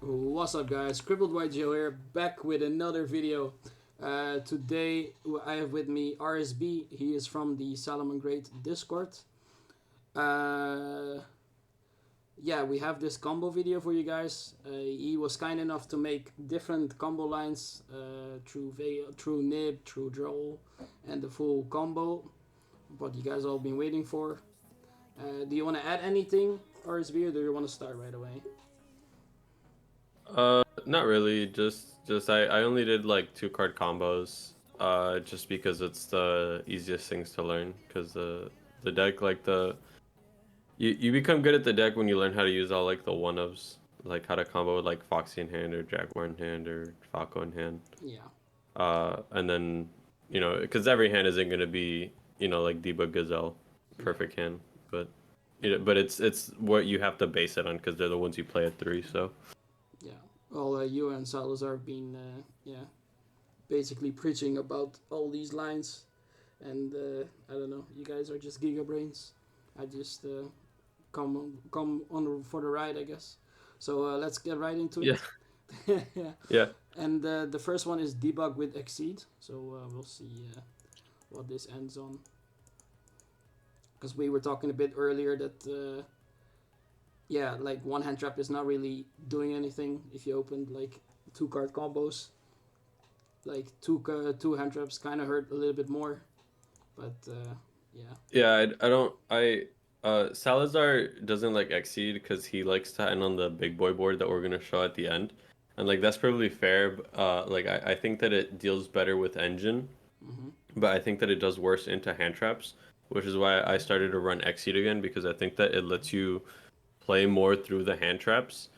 What's up, guys? Crippled White Joe here, back with another video. Today I have with me RSB. He is from the Salamangreat Discord. Uh, yeah, we have this combo video for you guys. He was kind enough to make different combo lines through nib, through droll, and the full combo. What you guys all been waiting for. Do you want to add anything, RSB, or do you want to start right away? Not really. Just I only did like 2 card combos. Just because it's the easiest things to learn. Cause the deck you become good at the deck when you learn how to use all like the one ofs, like how to combo with like Foxy in hand or Jaguar in hand or Falco in hand. Yeah. And then because every hand isn't gonna be like Debug Gazelle, perfect hand, but but it's what you have to base it on because they're the ones you play at 3. So. Yeah. Well, you and Salazar have been, basically preaching about all these lines, and I don't know, you guys are just giga brains. I just come on for the ride, I guess. So let's get right into Yeah. it. Yeah. Yeah. And the first one is debug with exceed. So we'll see what this ends on. Because we were talking a bit earlier that like one hand trap is not really doing anything if you opened like 2 card combos. Like two hand traps kind of hurt a little bit more, but yeah. Yeah, I don't Salazar doesn't like Exceed because he likes to end on the big boy board that we're gonna show at the end. And like that's probably fair. Like I think that it deals better with engine, Mm-hmm. but I think that it does worse into hand traps, which is why I started to run Exceed again because I think that it lets you play more through the hand traps,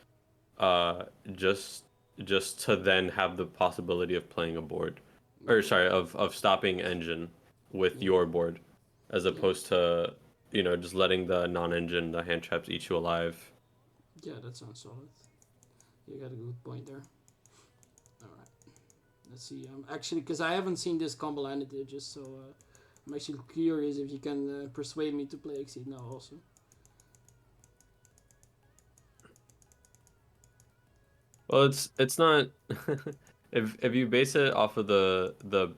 uh, just just to then have the possibility of playing a board, or sorry, of stopping engine with Yeah. your board, as Yeah. opposed to just letting the non-engine, the hand traps eat you alive. Yeah, that sounds solid. You got a good point there. All right. Let's see. Actually, because I haven't seen this combo landed there, just so I'm actually curious if you can persuade me to play Exceed now also. Well, it's not if you base it off of the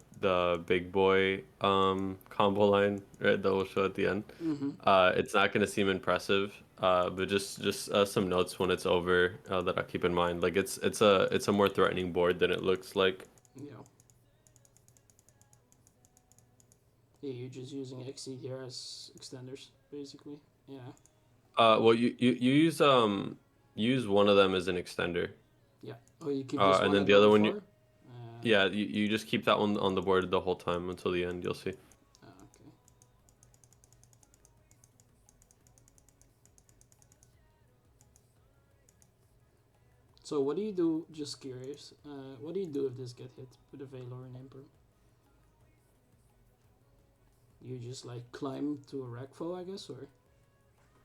big boy combo line, right, that we'll show at the end. Mm-hmm. It's not gonna seem impressive. But just some notes when it's over that I'll keep in mind. Like it's a more threatening board than it looks like. Yeah. Yeah, you're just using Exceed here as extenders, basically. Yeah. Well, you use one of them as an extender. Yeah. Oh, you keep this And one then at the number other one, four? yeah, you just keep that one on the board the whole time until the end. You'll see. Okay. So what do you do? Just curious. What do you do if this get hit with a Veil or an Emperor? You just like climb to a Ragfo, I guess, or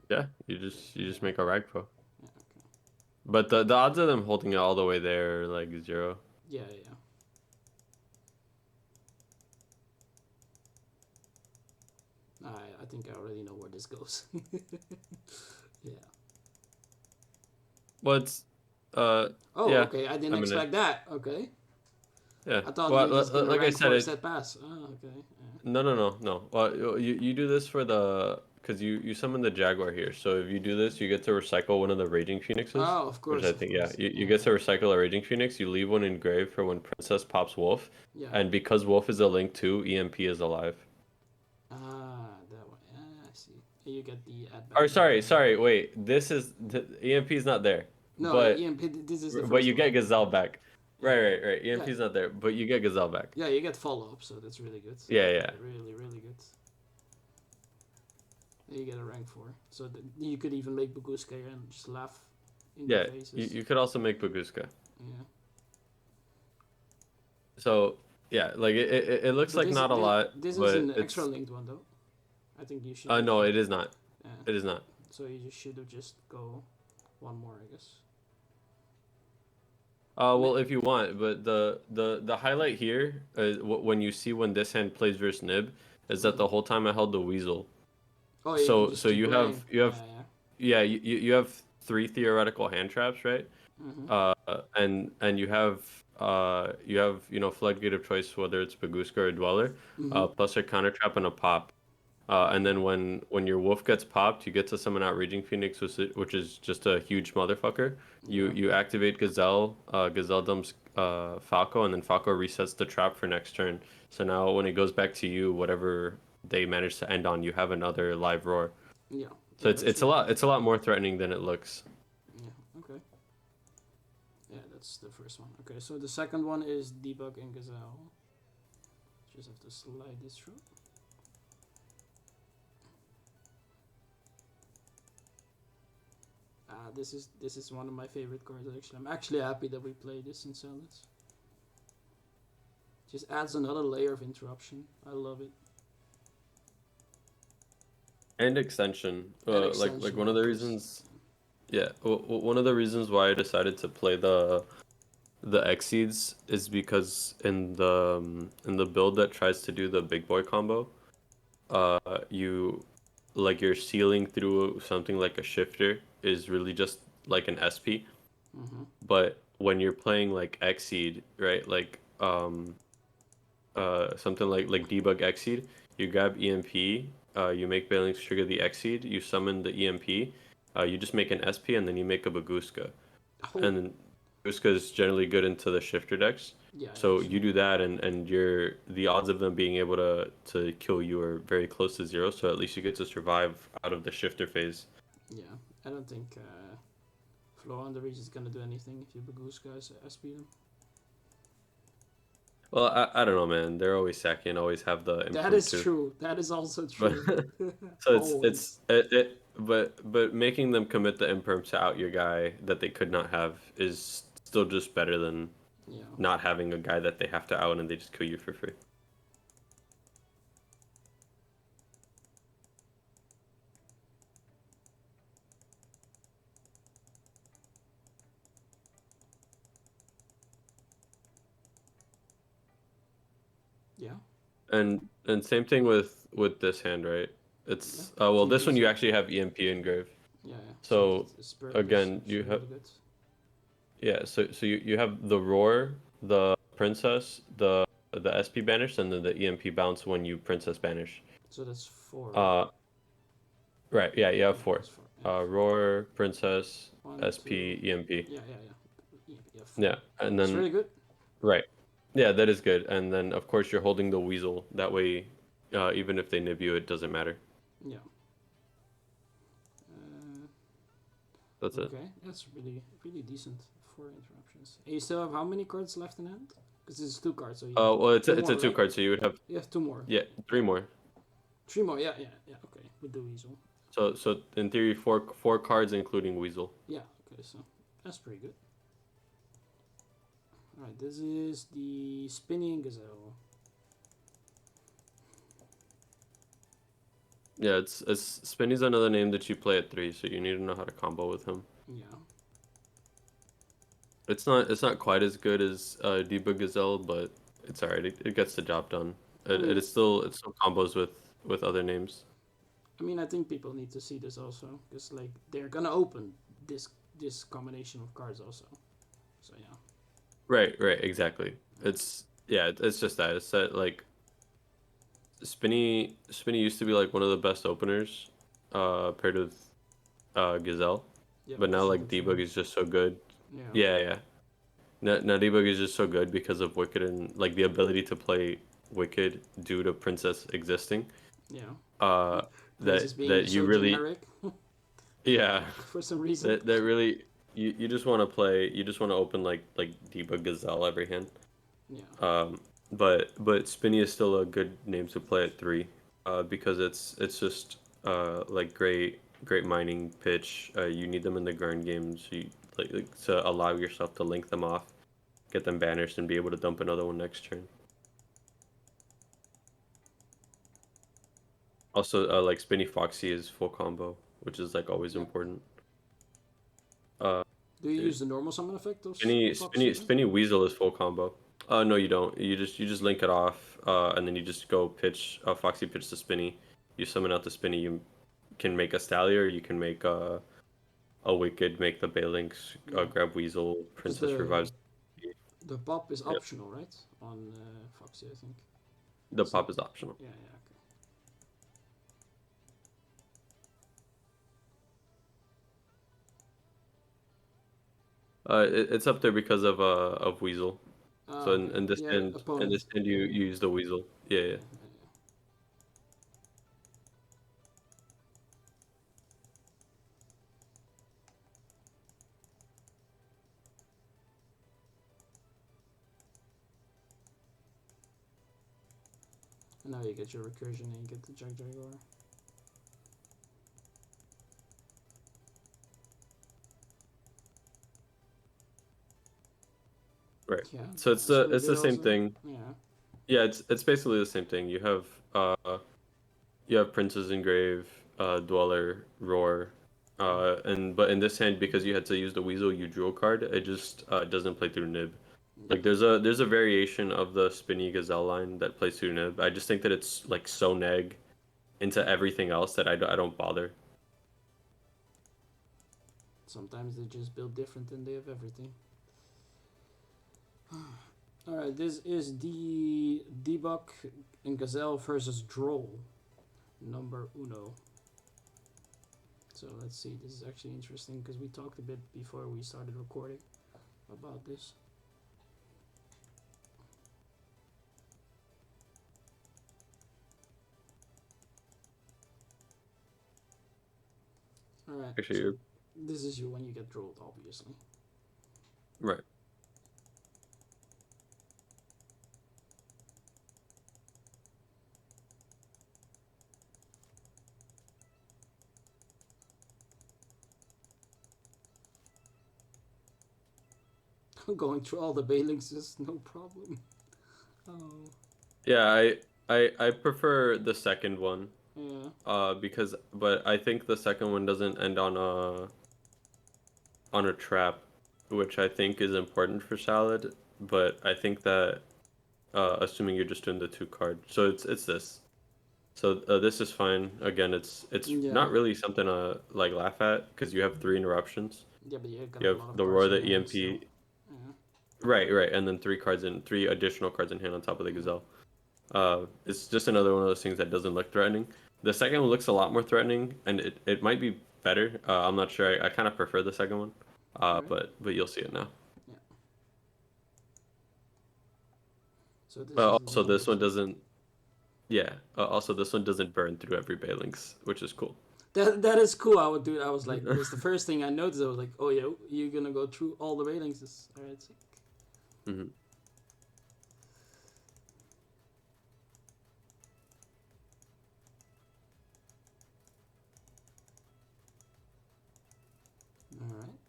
Yeah, you just make a ragpo. yeah, okay, But the odds of them holding it all the way there are like 0. yeah, yeah. I think I already know where this goes. Yeah. Well, it's Oh, yeah. okay. I I didn't mean, expect that. Okay. yeah. I thought Well, you were just gonna like I rank said, for a it. set pass. Oh, okay. Yeah. No. Well, you do this for the because you summon the Jaguar here. So if you do this, you get to recycle one of the Raging Phoenixes, Oh, of which course, I of think, yeah, course. you Yeah, get to recycle a Raging Phoenix. You leave one engraved for when Princess pops Wolf, yeah. and because Wolf is a link too, EMP is alive. That one. Ah, I see. And you get the add Or back sorry, button. sorry, wait. The EMP is not there, No, but EMP. This is the but first you one. get Gazelle back. Yeah, Right. yeah, EMP is not there, but you get Gazelle back. yeah. You get follow up, so that's really good. Yeah. Really, really good. And you get a rank 4, so you could even make Buguska here and just laugh in their Yeah, you, faces. you could also make Baguska. Yeah. So yeah, like it looks But like not a lot, this is but an extra it's linked one though. I think you should have. no, it is not. Yeah. It is not. So you just should have just go one more, I guess. Well, if you want, but the highlight here, when you see when this hand plays versus Nib, is that the Mm-hmm. whole time I held the Weasel. Oh, you can So just so keep you playing. have you have Yeah, yeah you have 3 theoretical hand traps, right? Mm-hmm. And you have floodgate of choice, whether it's Baguska or Dweller, Mm-hmm. plus a counter trap and a pop. And Yeah. then when your wolf gets popped, you get to summon out Raging Phoenix, which is just a huge motherfucker. You Yeah. you activate Gazelle, Gazelle dumps Falco, and then Falco resets the trap for next turn. So now when it goes back to you, whatever they manage to end on, you have another live roar. Yeah. So Yeah. it's That's it's a really lot good. it's a lot more threatening than it looks. Yeah. Okay. Yeah, that's the first one. Okay, so the second one is Debug and Gazelle. Just have to slide this through. This is one of my favorite cards actually. I'm actually happy that we play this in Silence. Just adds another layer of interruption. I love it. And extension. And Like extension, one of of the course. reasons, yeah, one of the reasons why I decided to play the Exceeds is because in the build that tries to do the big boy combo, you like you're sealing through something like a shifter is really just like an SP. Mm-hmm. But when you're playing like Exceed, right? Like something like debug Exceed, you grab EMP, you make Bailings trigger the Exceed, you summon the EMP, you just make an SP and then you make a Baguska. Oh, And then Baguska is generally good into the shifter decks. yeah, So you actually. do that and the odds of them being able to kill you are very close to zero, so at least you get to survive out of the shifter phase. Yeah, I don't think Flow on the Reach is gonna do anything if you Bagoose guys SP them. Well, I don't know, man. They're always sacking, always have the That is impromptu. true. That is also But true. so Always. but making them commit the imperm to out your guy that they could not have is still just better than Yeah. not having a guy that they have to out and they just kill you for free. Yeah. And same thing with this hand, right? Yeah. It's well, Keep this one you using. actually have EMP engraved. Yeah, yeah. So So the spirit is again, you actually have really good. yeah, so you have the roar, the princess, the SP banish, and then the EMP bounce when you princess banish. So that's four, right? Uh right, yeah, you have Yeah, four. that's four. Yeah. Roar, princess, One, two. SP, EMP. Yeah, yeah, yeah. Yeah, yeah, four. Yeah, and It's then really good. right. Yeah, that is good. And then of course you're holding the weasel. That way, even if they nib you, it doesn't matter. Yeah. Uh, That's it. okay, that's really decent. Four interruptions. And you still have how many cards left in hand? Because this is two cards, so you have Well, it's a, two it's a more, two right? card, so you would have You have two more. yeah Yeah. three more. Three more. Yeah, yeah, yeah. Okay, with the weasel. So in theory, four cards including weasel. Yeah. Okay, so that's pretty good. All right, this is the Spinny and Gazelle. Yeah, it's Spinny's another name that you play at three, so you need to know how to combo with him. Yeah. It's not quite as good as Debug Gazelle, but it's alright. It gets the job done. I It mean, is still combos with other names. I think people need to see this also, because like they're gonna open this this combination of cards also. So yeah. Right, exactly. It's just that. It's that like Spinny used to be like one of the best openers, paired with Gazelle, Yeah, but now because of like the Debug droll. is just so good. Yeah. Yeah. Now Debug is just so good because of Wicked and like the ability to play Wicked due to Princess existing. Yeah. Uh, Princess that being that you so really generic yeah for some reason. that really you just want to play you just want to open like Debug Gazelle every hand. Yeah. Um, but Spinny is still a good name to play at three, because it's just like great mining pitch. You need them in the grind games. You like to allow yourself to link them off, get them banished, and be able to dump another one next turn. Also, like Spinny Foxy is full combo, which is like always Yeah. important. Uh, Do you use the normal summon effect of Foxy? Spinny Weasel is full combo. No, you don't. You just link it off, and then you just go pitch Foxy pitch to Spinny. You summon out the Spinny. You can make a Stallier. You can make a wicked, make the Balinks, Yeah, grab Weasel, because Princess revives. the pop is Yeah, optional, right? On Foxy, I think. the So pop is optional. yeah, yeah, okay. It's up there because of Weasel. Ah, So okay. Yeah, in opponent. this hand you use the Weasel. Yeah, Yeah, yeah. yeah, yeah. And now you get your recursion and you get the Jaguar. Right. Yeah, So that's pretty it's good the same also. thing. Yeah. Yeah, it's basically the same thing. You have Prince's Engrave, Dweller, Roar, and but in this hand because you had to use the Weasel, you drew a card. It just doesn't play through Nib. Yeah. Like there's a variation of the Spinny Gazelle line that plays through Nib. I just think that it's like so neg into everything else that I don't bother. Sometimes they just build different and they have everything. Alright, this is the Debug and Gazelle versus Droll. Number uno. So let's see, this is actually interesting because we talked a bit before we started recording about this. Alright, Actually, so you're this is you when you get drolled, obviously. right. Going through all the Bailings is no problem. Oh, Yeah, I prefer the second one. yeah. Because but I think the second one doesn't end on a trap, which I think is important for Salad. But I think that assuming you're just doing the two card, so it's this. So this is fine. Again, it's Yeah. not really something to like laugh at because you have three interruptions. Yeah, but you got You a have lot of the cards Roar, in the your hand still. EMP, Yeah. right, and then three additional cards in hand on top of the Gazelle. It's just another one of those things that doesn't look threatening. The second one looks a lot more threatening, and it might be better. I'm not sure. I kind of prefer the second one. Alright. But you'll see it now. Yeah. So this is the Also, this one Nibiru. doesn't. Yeah. Also, this one doesn't burn through every Balinks, which is cool. That is cool. I would do it. I was like, this is the first thing I noticed. I was like, oh yeah, you're gonna go through all the Bailings. Alright, sick. hmm Alright.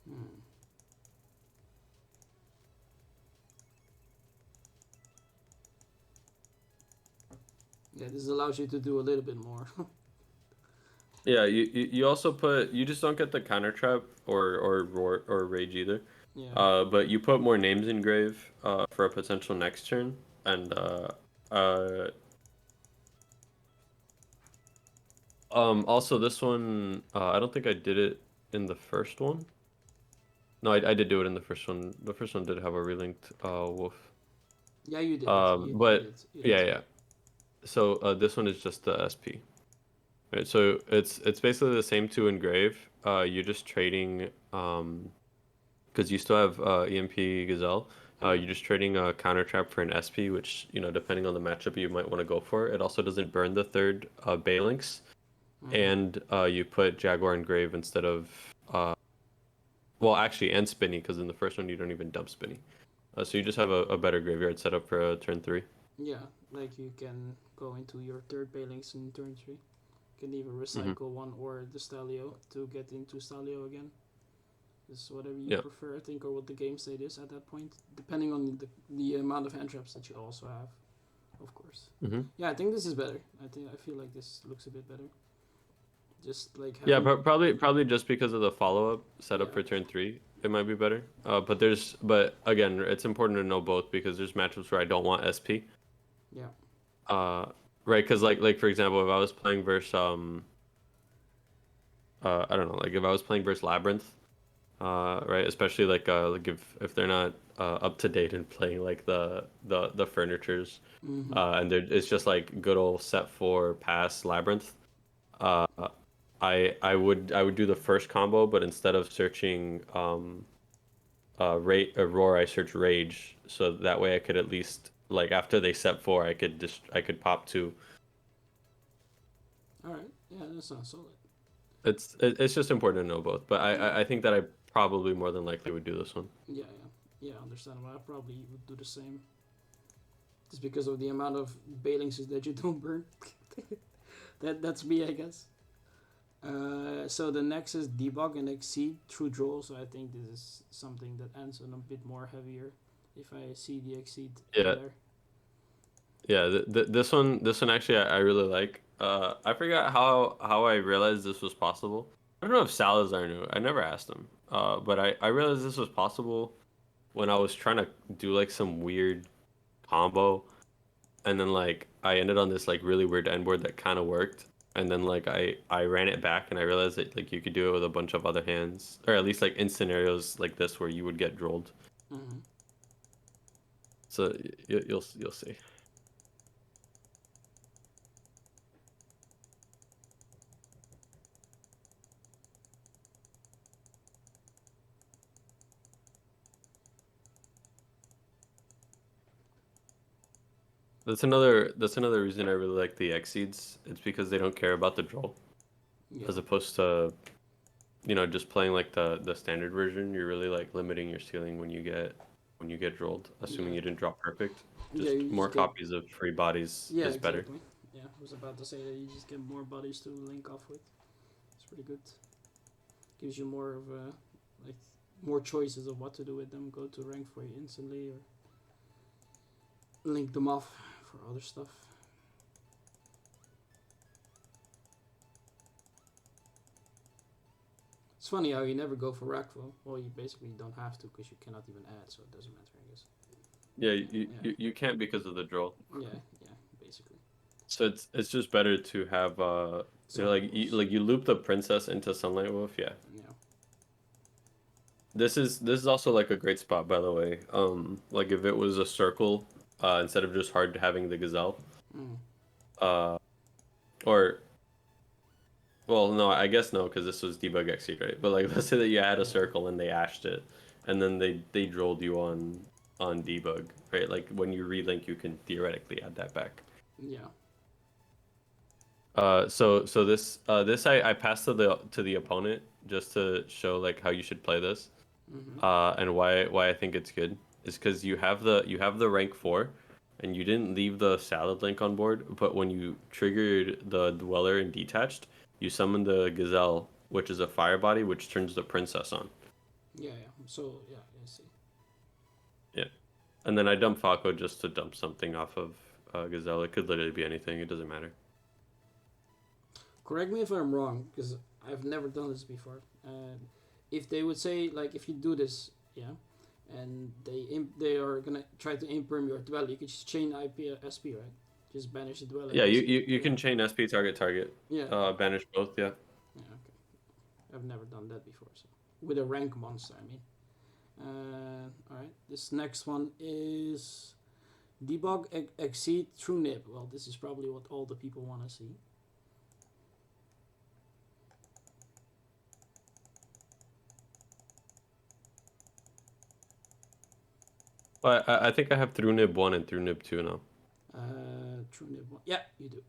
Hmm. Yeah, this allows you to do a little bit more. Yeah. You also put. You just don't get the counter trap or roar or rage either. Yeah. But you put more names in grave. For a potential next turn, and uh also this one, I don't think I did it in the first one. No, I did do it in the first one. The first one did have a relinked wolf. Yeah, you did it. But You did yeah, say yeah. it. So this one is just the SP. Right, so it's basically the same two engrave. You're just trading because you still have EMP Gazelle. Yeah. You're just trading a counter trap for an SP, which depending on the matchup you might want to go for. It also doesn't burn the third Balinks, Mm-hmm. and you put Jaguar Engrave instead of well, actually, and Spinny, because in the first one you don't even dump Spinny. So you just have a better graveyard set up for turn three. Yeah, like you can go into your third Bailings in turn 3. You can even hmm recycle one or the Stalio to get into Stalio again. It's whatever you Yeah. prefer, I think, or what the game state is at that point, depending on the amount of hand traps that you also have, of course. Hmm. Yeah, I think this is better. I feel like this looks a bit better. Just like Yeah, having probably just because of the follow up setup yeah. for turn three, it might be better. But again, it's important to know both because there's matchups where I don't want SP. Yeah. Uh, right, because like for example, if I was playing versus I don't know, like if I was playing versus Labyrinth, right, especially like if they're not up to date and playing like the furnitures, Mm-hmm. and it's just like good old set four pass Labyrinth. Uh, I would do the first combo, but instead of searching roar, I search rage, so that way I could at least like after they set four, I could pop two. All right. Yeah, that sounds solid. It's just important to know both, but Yeah. I think that I probably more than likely would do this one. Yeah. Yeah. Yeah. Understandable. I probably would do the same. Just because of the amount of balances that you don't burn. That's me, I guess. So the next is debug and exceed through droll. So I think this is something that ends on a bit more heavier. If I see the exceed in Yeah, there. yeah. This one actually I really like. I forgot how I realized this was possible. I don't know if Salazar knew. I never asked him. But I realized this was possible when I was trying to do like some weird combo, and then like I ended on this like really weird end board that kind of worked, and then like I ran it back and I realized that like you could do it with a bunch of other hands, or at least like in scenarios like this where you would get drolled. Mm-hmm. So you'll see. That's another reason I really like the Exceeds. It's because they don't care about the droll, Yeah. as opposed to just playing like the standard version. You're really like limiting your ceiling when you get drolled, assuming Yeah. you didn't drop perfect. Yeah. Just You more just get. copies of free bodies Yeah. is better. Exactly. Yeah. I was about to say that you just get more bodies to link off with. It's pretty good. Gives you more of a like more choices of what to do with them. Go to rank for you instantly or link them off for other stuff. It's funny how you never go for Rackful. Well, you basically don't have to because you cannot even add, so it doesn't matter, I guess. Yeah, you, Yeah, you, you can't because of the droll. yeah, yeah, basically. So it's just better to have Sunlight Wolves. you loop the princess into Sunlight Wolf. Yeah, Yeah. this is also like a great spot, by the way. Like if it was a circle, instead of just hard having the gazelle, Mm. uh, or well, no, I guess no, because this was debug exceed, right? But like let's say that you had a circle and they ashed it, and then they drolled you on debug, right? Like when you relink, you can theoretically add that back. Yeah. So this I passed to the opponent just to show like how you should play this, Mm-hmm. and why I think it's good is because you have the rank 4, and you didn't leave the salad link on board, but when you triggered the dweller and detached, you summoned the gazelle, which is a fire body, which turns the princess on. Yeah, yeah. So, yeah, I see. Yeah, and then I dump Falco just to dump something off of gazelle. It could literally be anything. It doesn't matter. Correct me if I'm wrong, because I've never done this before. If they would say, like, if you do this, yeah, and they are gonna try to imperm your dweller, you could just chain IP SP, right? Just banish the dweller. Yeah, you Yeah. can chain SP target, Yeah. banish both. Yeah. Yeah, okay. I've never done that before, so with a rank monster, I mean. All right. This next one is debug exceed through nib. Well, this is probably what all the people want to see. But I think I have through nib 1 and through nib 2 now. Through nib one. Yeah, you do.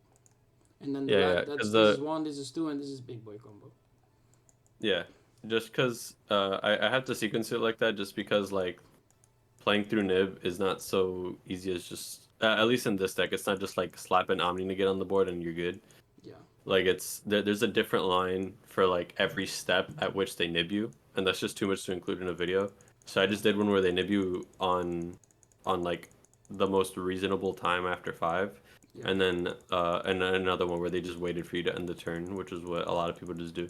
And then Yeah, that's because this is the one, this is two, and this is big boy combo. yeah, just because I have to sequence it like that, just because like playing through nib is not so easy as just at least in this deck, it's not just like slap an Omni to get on the board and you're good. Yeah. Like there's a different line for like every step at which they nib you, and that's just too much to include in a video. So I just did one where they nib you on like the most reasonable time after 5, Yeah. and then and then another one where they just waited for you to end the turn, which is what a lot of people just do.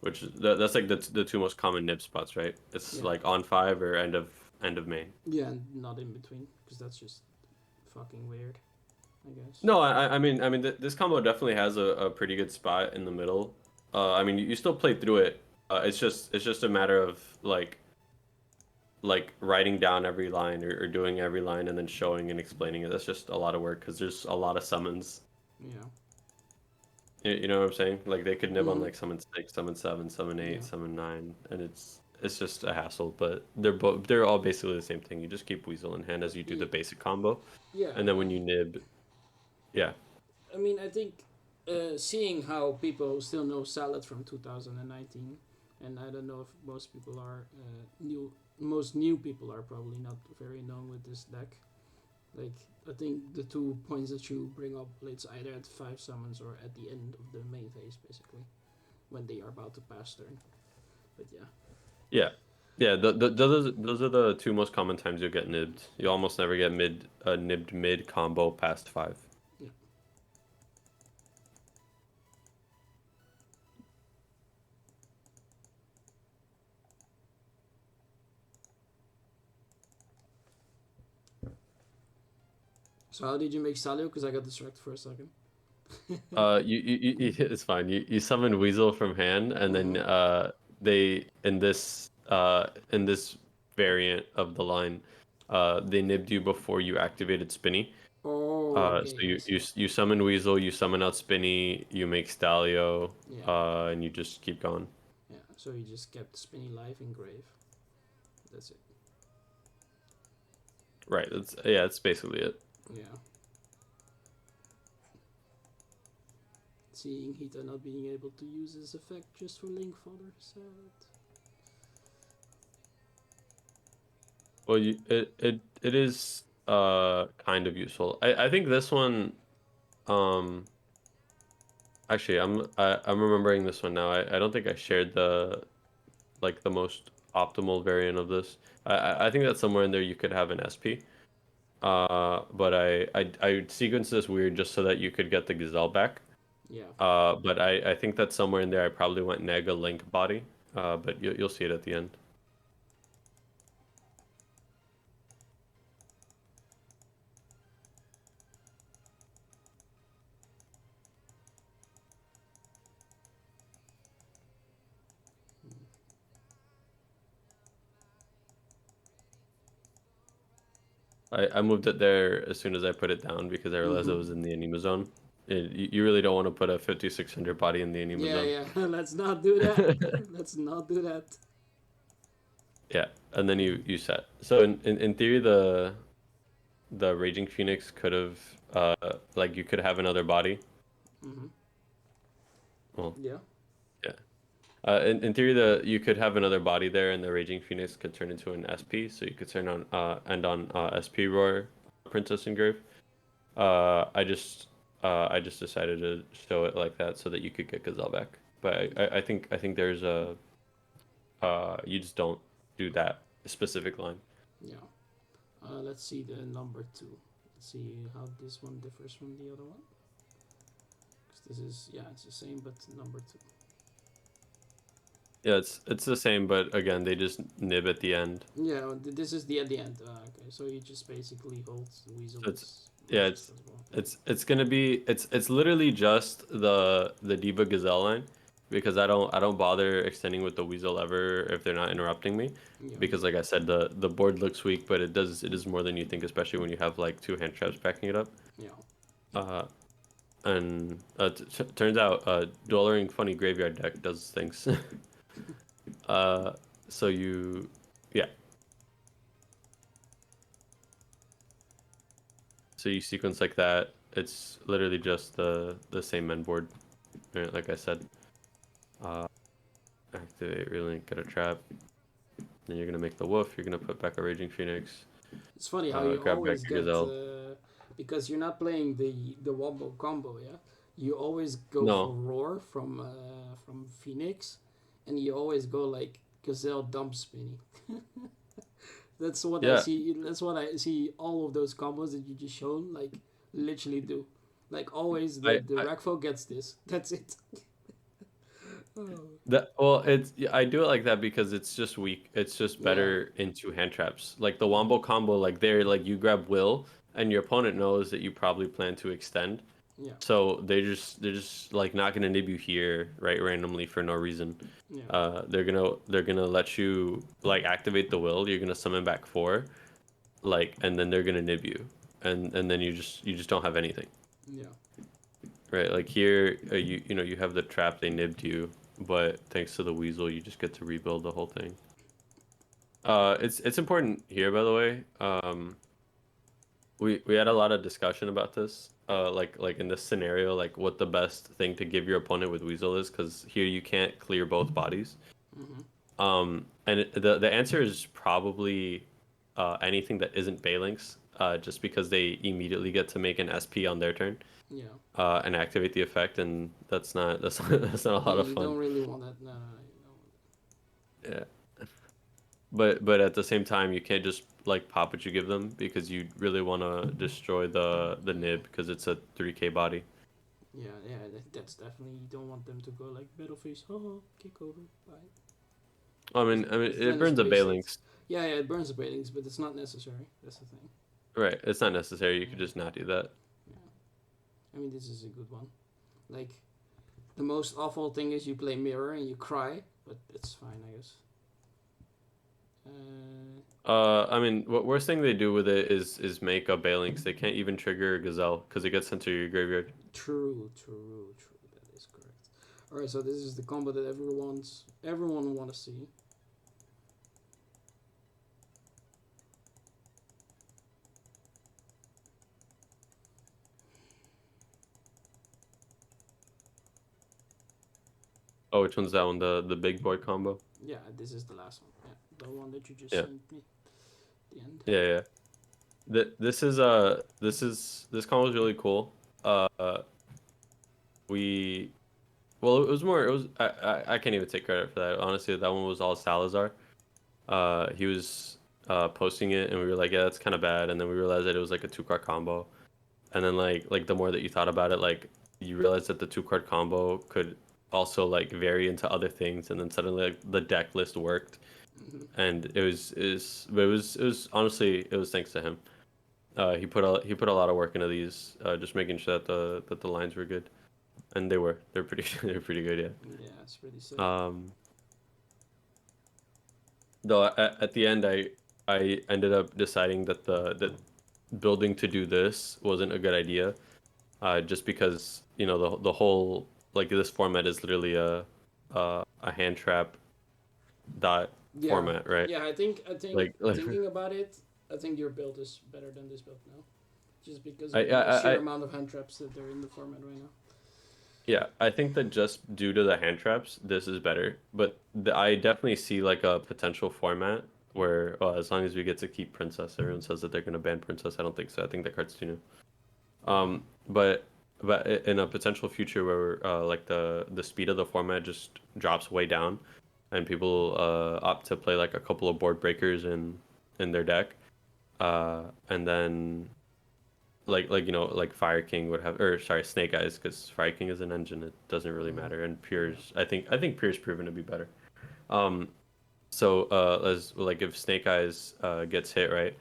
Which that's like the two most common nib spots, right? It's Yeah. like on 5 or end of main. Yeah, and not in between, because that's just fucking weird, I guess. No, I mean, this combo definitely has a pretty good spot in the middle. I mean, you still play through it. It's just a matter of like writing down every line or doing every line and then showing and explaining it. That's just a lot of work because there's a lot of summons. Yeah. You know what I'm saying? Like they could nib on Mm-hmm. like summon 6, summon 7, summon 8, Yeah. summon 9, and it's just a hassle. But they're all basically the same thing. You just keep Weasel in hand as you do the basic combo, Yeah. and then when you nib, yeah. I mean, I think seeing how people still know Salad from 2019, and I don't know if most people are new. Most new people are probably not very known with this deck. Like, I think the 2 points that you bring up, it's either at 5 summons or at the end of the main phase, basically, when they are about to pass turn. But yeah. Yeah, yeah. Those are the two most common times you'll get nibbed. You almost never get nibbed mid combo past 5. Yeah. So how did you make Salio? Because I got distracted for a second. It's fine. You summon Weasel from hand, and then Mm-hmm. they in this variant of the line, they nibbed you before you activated Spinny. Oh, So okay, I see. you summon Weasel, you summon out Spinny, you make Stalio, Yeah. and you just keep going. Yeah. So you just kept Spinny live in grave. That's it. Right. That's basically it. Yeah. Seeing Hita not being able to use his effect just for Link fodder, sad. Well, it is kind of useful. I think this one um actually I'm remembering this one now. I don't think I shared the like the most optimal variant of this. I think that somewhere in there you could have an SP. But I sequenced this weird just so that you could get the gazelle back. Yeah. But I think that somewhere in there I probably went nega link body. But you'll see it at the end. I moved it there as soon as I put it down because I realized it Mm-hmm. was in the anima zone. You really don't want to put a 5600 body in the anima Yeah, zone. yeah. Let's not do that. Let's not do that. Yeah, and then you set. So in theory the Raging Phoenix could have like you could have another body. Mm-hmm. Well, Yeah. yeah. In theory you could have another body there and the Raging Phoenix could turn into an SP, so you could turn on end on SP Roar Princess Engrave. I just decided to show it like that so that you could get Gazelle back. But I think there's a you just don't do that specific line. Yeah. Let's see the number 2. Let's see how this one differs from the other one. Because this is, yeah, it's the same, but number 2. Yeah, it's the same, but again, they just nib at the end. Yeah, this is the at the end. Okay, so you just basically hold the weasel So it's as yeah, much as possible. Okay. it's gonna be it's literally just the Debug Gazelle line because I don't bother extending with the Weasel ever if they're not interrupting me Yeah. because like I said the board looks weak but it is more than you think especially when you have like two hand traps backing it up. Yeah. Uh, and turns out Dueling Funny Graveyard deck does things. uh, so you yeah so you sequence like that. It's literally just the same men board, right, like I said. Uh, Activate, relink, get a trap. Then you're gonna make the wolf. You're gonna put back a Raging Phoenix. It's funny how you Grab back always your get Gazelle. because you're not playing the wombo combo, yeah. You always go for No, roar from Phoenix, and you always go like gazelle dump spinny. That's what I Yeah, see. That's what I see. All of those combos that you just shown, like literally do. Like always, I, the I Rakfo gets this. That's it. Oh. that well, it's yeah, I do it like that because it's just weak. It's just Yeah. better into hand traps. Like the wombo Hmm. combo, like there, like you grab will, and your opponent knows that you probably plan to extend. Yeah. So they're just like not gonna nib you here, right, randomly for no reason. Yeah. They're gonna let you like activate the will. You're gonna summon back four, like, and then they're gonna nib you, and then you just don't have anything, Yeah. right? Like here, you have the trap, they nibbed you, but thanks to the weasel, you just get to rebuild the whole thing. It's important here, by the way. We had a lot of discussion about this, like in this scenario, like what the best thing to give your opponent with weasel is, because here you can't clear both bodies. Hmm. The answer is probably anything that isn't Balinks, just because they immediately get to make an SP on their turn, Yeah. and activate the effect, and that's not a Yeah. lot of You fun. don't really want that. No. No. No, you don't want Yeah, but at the same time, you can't just like pop what you give them because you really want to destroy the nib because it's a 3K body. that. Yeah. Yeah. That's definitely. You don't want them to go like battle face. Oh, kick over. Bye. I mean, Because it then it's burns the wasted. Balinks, Yeah. Yeah. It burns the ratings, but it's not necessary. That's the thing. right? It's not necessary. You could Yeah. just not do that. Yeah. I mean, this is a good one. Like the most awful thing is you play mirror and you cry, but it's fine, I guess. I mean, what worst thing they do with it is make a Balinks. They can't even trigger a gazelle because it gets sent to your graveyard. True, true, true. That is correct. All right, so this is the combo that everyone want to see. Oh, which one's that one? The big boy combo? Yeah, this is the last one. Yeah, the one that you just Yeah, sent me. The end. yeah, yeah. This combo is really cool. Uh, we well, it was more. It was I can't even take credit for that. Honestly, that one was all Salazar. He was posting it, and we were like, yeah, that's kind of bad. And then we realized that it was like a two card combo. And then like the more that you thought about it, like you realize that the two card combo could also like vary into other things. And then suddenly like the deck list worked, Hmm. and it was honestly it was thanks to him. He put a lot of work into these, just making sure that the lines were good, and they're pretty they're pretty good, yeah. Yeah, it's pretty sick. Um, though at the end, I ended up deciding that building to do this wasn't a good idea, just because the whole like this format is literally a hand trap dot Yeah, format, right? yeah. I think Like, thinking about it, I think your build is better than this build now, just because I, of the I sheer I amount of hand traps that are in the format right now. yeah, I think that just due to the hand traps, this is better. But I definitely see like a potential format where, well, as long as we get to keep Princess, everyone says that they're gonna ban Princess. I don't think so. I think that card's too new. But in a potential future where like the speed of the format just drops way down, and people opt to play like a couple of board breakers in their deck, and then like Fire King would have, or sorry, Snake Eyes, because Fire King is an engine. It doesn't really Hmm. matter, and Yeah. Pure's I think Pure's proven to be better. Um, so as like if Snake Eyes gets hit, right,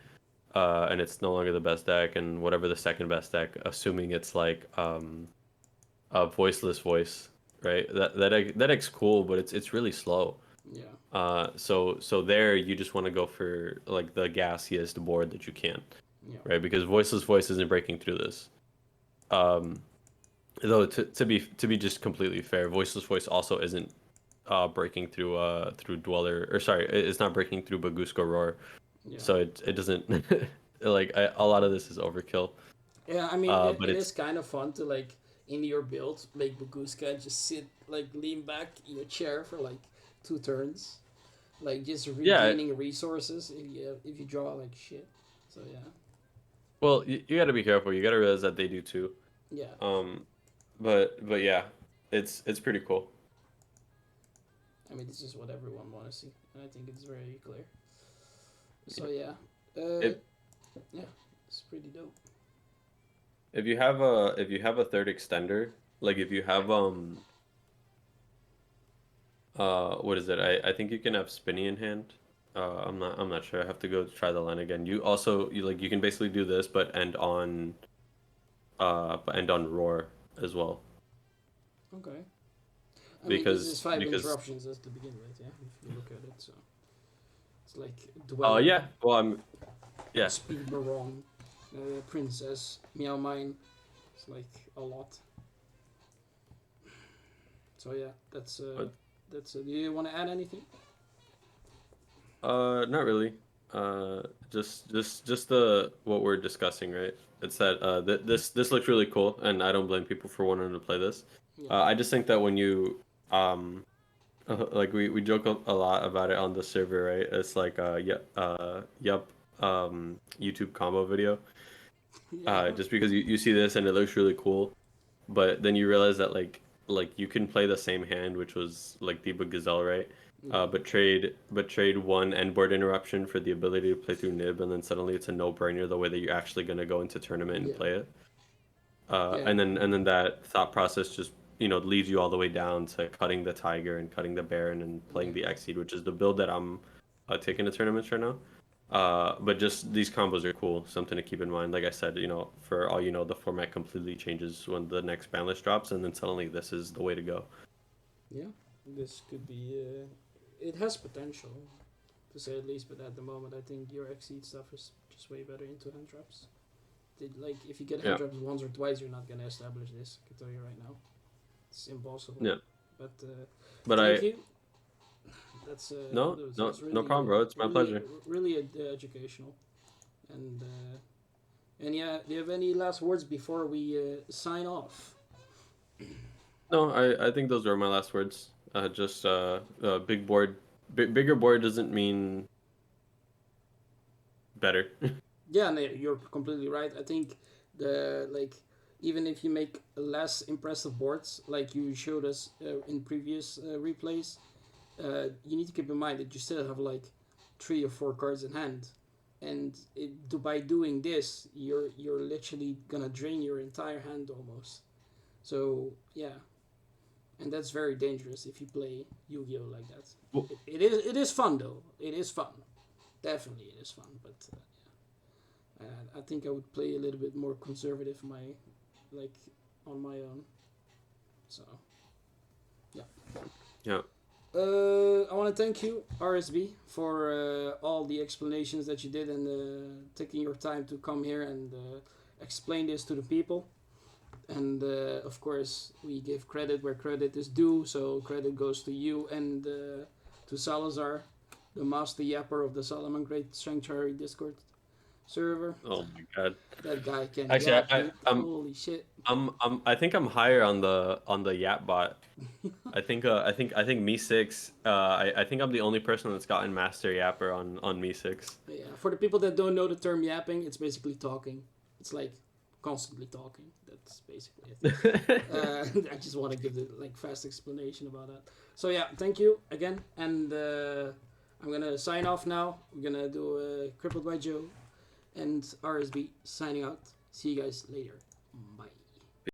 and it's no longer the best deck, and whatever the second best deck, assuming it's like a voiceless voice, right? That deck's cool, but it's really slow. Yeah. So there you just want to go for like the gassiest board that you can, Yeah. right? Because voiceless voice isn't breaking through this. Um, though to be just completely fair, voiceless voice also isn't breaking through dweller, or sorry, it's not breaking through Baguska roar. Yeah. So it doesn't like a lot of this is overkill. Yeah, I mean, But it is it's kind of fun to like in your build make Baguska just sit like lean back in your chair for like 2 turns, like just yeah. regaining resources if you draw like shit. So yeah, Well, you got to be careful. You got to realize that they do too. yeah. Um, but yeah, it's pretty cool. I mean, this is what everyone want to see, and I think it's very clear. So yeah, If yeah, it's pretty dope. if you have a third extender, like if you have what is it? I think you can have Spinny in hand. I'm not sure. I have to go try the line again. You also you can basically do this, but end on roar as well Okay. I mean, this is five because interruptions as to begin with. Yeah, if you look at it, so it's like dweller, yeah, well I'm yeah. speed baron, princess, meow mine. It's like a lot. So yeah, But do you want to add anything? not really. Just the what we're discussing, right? It's that this looks really cool, and I don't blame people for wanting to play this. Yeah. I just think that when you like we joke a lot about it on the server, right? It's like yep YouTube combo video. Yeah. Just because you see this and it looks really cool, but then you realize that you can play the same hand, which was like Debug Gazelle, right? Yeah. But trade one end board interruption for the ability to play through Nib, and then suddenly it's a no-brainer the way that you're actually gonna go into tournament and Yeah. play it. Yeah. And then that thought process just leads you all the way down to cutting the Tiger and cutting the Baron and playing Yeah. the Exceed, which is the build that I'm taking to tournaments right now. But just these combos are cool, something to keep in mind. Like I said, for all you know, the format completely changes when the next ban list drops, and then suddenly this is the way to go. Yeah. This could be. It has potential, to say at least. But at the moment, I think your exceed stuff is just way better into hand traps. Like if you get hand Yeah, traps once or twice, you're not gonna establish this. I can tell you right now. It's impossible. yeah. But But thank you. no, That no, was no really problem, bro. It's my pleasure. really educational. And yeah, do you have any last words before we sign off? No, I think those were my last words. Just big board, bigger board doesn't mean better. Yeah, no, you're completely right. I think the like even if you make less impressive boards, like you showed us in previous replays, you need to keep in mind that you still have like 3 or 4 cards in hand, and by doing this, you're literally gonna drain your entire hand almost. So yeah, and that's very dangerous if you play Yu-Gi-Oh like that. Well, It is fun though. It is fun. Definitely, it is fun. But I think I would play a little bit more conservative, like on my own. So yeah. yeah, I want to thank you, RSB, for all the explanations that you did and taking your time to come here and explain this to the people. And of course, we give credit where credit is due. So credit goes to you and to Salazar, the master yapper of the Salamangreat Sanctuary Discord server. oh my god. That guy can Actually, yap, dude. Holy shit. I think I'm higher on the Yap bot. I think Me Six. I think I'm the only person that's gotten Master Yapper on Me Six. Yeah, for the people that don't know the term yapping, it's basically talking. It's like constantly talking. That's basically it. I just want to give the like fast explanation about that. So yeah, thank you again, and I'm gonna sign off now. We're gonna do a Crippled by Joe and RSB signing out. See you guys later. Bye.